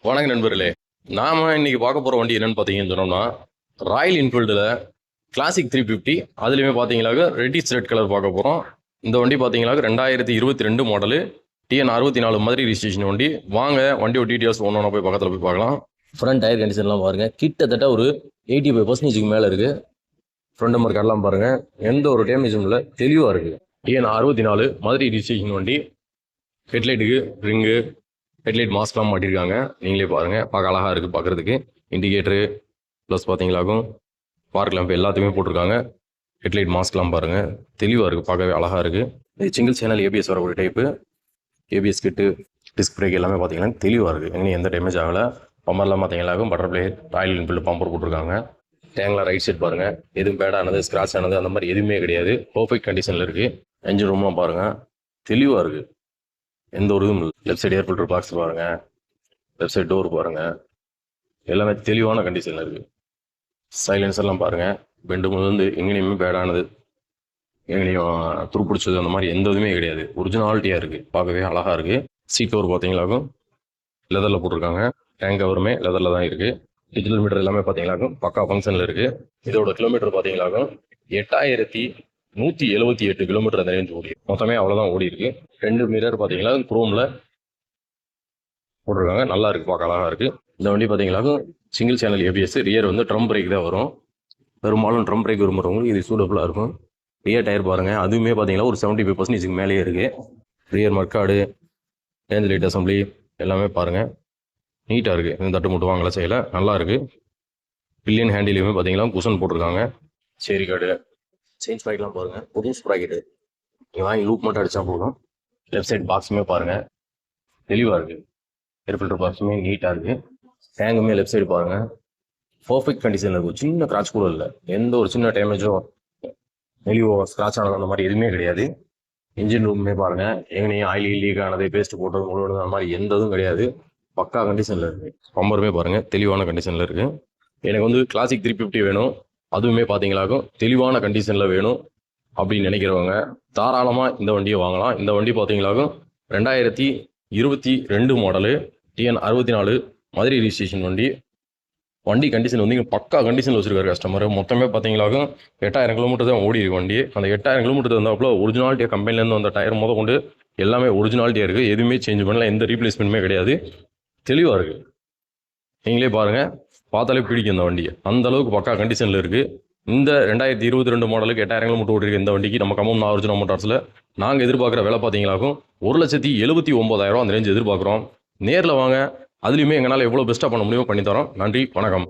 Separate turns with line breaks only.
வணக்கம் நண்பர்களே. நாம இன்னைக்கு பார்க்க போற வண்டி என்னன்னு பார்த்தீங்கன்னு சொன்னோம்னா, ராயல் என்ஃபீல்டில் கிளாசிக் 350. அதுலேயுமே பார்த்தீங்கன்னாக்க ரெட் கலர் பார்க்க போகிறோம். இந்த வண்டி பார்த்தீங்கன்னாக்க 2022 மாடலு, TN64 மாதிரி ரிஜிஸ்ட்ரேஷன் வண்டி. வாங்க வண்டியோட டீட்டெயில்ஸ் ஒன்று போய் பக்கத்தில் போய் பார்க்கலாம். ஃப்ரண்ட் டயர் கண்டிஷன்லாம் பாருங்க, கிட்டத்தட்ட ஒரு 85% மேலே இருக்கு. ஃப்ரண்ட் நம்பர் கார்டெலாம் பாருங்க, எந்த ஒரு டேமேஜும் இல்லை, தெளிவாக இருக்கு. TN64 மாதிரி ரிஜிஸ்ட்ரேஷன் வண்டி. ஹெட்லைட்டுக்கு ரிங்கு, ஹெட்லைட் மாஸ்க்லாம் மாட்டியிருக்காங்க. நீங்களே பாருங்கள், பார்க்க அழகாக இருக்குது பார்க்குறதுக்கு. இண்டிகேட்டரு ப்ளஸ் பார்த்தீங்களாக்கும் பார்க் லேம்ப் எல்லாத்தையுமே போட்டிருக்காங்க. ஹெட்லைட் மாஸ்க்லாம் பாருங்கள், தெளிவாக இருக்குது, பார்க்கவே அழகாக இருக்குது. இது சிங்கிள் சேனல் ஏபிஎஸ் வரக்கூடிய டைப்பு. ஏபிஎஸ் கிட்டு, டிஸ்க் பிரேக் எல்லாமே பார்த்தீங்கன்னா தெளிவாக இருக்குது. எங்கேயும் எந்த டேமேஜ் ஆகலை. பம்பர்லாம் பார்த்தீங்கன்னாக்கும் பட்டர்ஃப்ளை ராயல் என்ஃபீல்டு பம்பர் போட்டிருக்காங்க. டேங்க்லாம் ரைட் சைட் பாருங்கள், எதுவும் பேடானது ஸ்க்ராட்ச் ஆனது அந்த மாதிரி எதுவுமே கிடையாது. பர்ஃபெக்ட் கண்டிஷனில் இருக்குது. என்ஜின் ரூம்லாம் பாருங்கள், தெளிவாக இருக்குது, எந்த ஒரு இதுவும் இல்லை. Left side air filter box பாருங்கள், லெஃப்ட் சைடு டோர் பாருங்கள், எல்லாமே தெளிவான கண்டிஷனில் இருக்குது. சைலன்ஸர்லாம் பாருங்கள், பெண்டு வந்து எங்கேயுமே பேடானது, எங்கேயும் துருப்பிடிச்சது அந்த மாதிரி எந்த இதுவுமே கிடையாது. ஒரிஜினாலிட்டியாக இருக்குது, பார்க்கவே அழகாக இருக்குது. சீட் கவர் பார்த்தீங்களாக்கும் லெதரில் போட்டிருக்காங்க. டேங்க் கவருமே லெதரில் தான் இருக்குது. டிஜிட்டல் மீட்டர் எல்லாமே பார்த்தீங்களாக்கும் பக்கா ஃபங்க்ஷனில் இருக்குது. இதோட கிலோமீட்டர் பார்த்தீங்களாக்கும் 8178 கிலோமீட்டர் அந்த ரேஞ்ச் ஓடி. மொத்தமே அவ்வளோதான் ஓடி இருக்கு. 2 மிரர் பார்த்தீங்களா குரோமில் போட்டிருக்காங்க, நல்லா இருக்குது, பார்க்க அழகாக இருக்குது. இந்த வண்டி பார்த்தீங்களாக்கும் சிங்கிள் சேனல் ஏபிஎஸ். ரியர் வந்து ட்ரம் பிரேக் தான் வரும். பெரும்பாலும் ட்ரம் பிரேக் விரும்புகிறவங்களுக்கு இது சூட்டபுளாக இருக்கும். ரியர் டயர் பாருங்கள், அதுவுமே பார்த்தீங்கன்னா ஒரு 75% மேலேயே இருக்குது. ரியர் மர்க்காடு, ரேஞ்ச் லைட் அசம்பிளி எல்லாமே பாருங்கள், நீட்டாக இருக்குது. இந்த தட்டு மட்டும் வாங்கல செய்யலை, நல்லா இருக்குது. பில்லியன் ஹேண்டிலையுமே பார்த்தீங்கன்னா குஷன் போட்டிருக்காங்க. சேரி கார்டு, செயின் ஸ்ப்ராக்கெட்லாம் பாருங்கள், புது ஸ்ப்ராக்கெட்டு. நீங்கள் வாங்கி லூப் மட்டும் அடித்தா போதும். லெஃப்ட் சைட் பாக்ஸுமே பாருங்கள், தெளிவாக இருக்குது. ஏர் ஃபில்டர் பாக்ஸுமே நீட்டாக இருக்குது. டேங்குமே லெஃப்ட் சைடு பாருங்கள், பர்ஃபெக்ட் கண்டிஷனில் இருக்கும். சின்ன கிராச் கூட இல்லை, எந்த ஒரு சின்ன டேமேஜோ நெளிவோ ஸ்க்ராட்ச் ஆனது அந்த மாதிரி எதுவுமே கிடையாது. இன்ஜின் ரூமுமே பாருங்கள், எங்கேயும் ஆயில் லீக் ஆனது, பேஸ்ட் போட்டது முழுவதும் அந்த மாதிரி எந்த இதுவும் கிடையாது. பக்கா கண்டிஷனில் இருக்குது. பம்பருமே பாருங்கள், தெளிவான கண்டிஷனில் இருக்குது. எனக்கு வந்து கிளாசிக் 350 வேணும், அதுவுமே பார்த்தீங்களாக்கும் தெளிவான கண்டிஷனில் வேணும் அப்படின்னு நினைக்கிறவங்க தாராளமாக இந்த வண்டியை வாங்கலாம். இந்த வண்டி பார்த்தீங்களாக்கும் 2022 மாடலு, TN64 மதுரை ரிஜிஸ்ட்ரேஷன் வண்டி. வண்டி கண்டிஷன் வந்து இங்கே பக்கா கண்டிஷனில் வச்சுருக்காரு கஸ்டமர். மொத்தமே பார்த்தீங்களாக்கும் 8000 கிலோமீட்டர் தான் ஓடி இருக்கு வண்டி. அந்த 8000 கிலோமீட்டர் வந்தாப்புல ஒரிஜினாலிட்டியாக கம்பெனிலேருந்து வந்த டயர் முத கொண்டு எல்லாமே ஒரிஜினாலிட்டியாக இருக்குது. எதுவுமே சேஞ்ச் பண்ணல, எந்த ரீப்ளேஸ்மெண்ட்டுமே கிடையாது. தெளிவாக இருக்குது, நீங்களே பாருங்கள், பார்த்தாலே பிடிக்கும் இந்த வண்டியை. அந்த அளவுக்கு பக்கா கண்டிஷனில் இருக்குது. இந்த 2022 மாடலுக்கு 8000 கிலோமீட்டர் ஓடி இருக்கு இந்த வண்டிக்கு நம்ம கம்பம் நார்ஜினா மோட்டார்ஸில் நாங்கள் எதிர்பார்க்குற விலை பார்த்தீங்களாக்கும் 1,79,000 அந்த ரேஞ்ச் எதிர்பார்க்குறோம். நேரில் வாங்க, அதுலேயுமே எங்களால் எவ்வளோ பெஸ்ட்டாக பண்ண முடியுமோ பண்ணித்தரோம். நன்றி, வணக்கம்.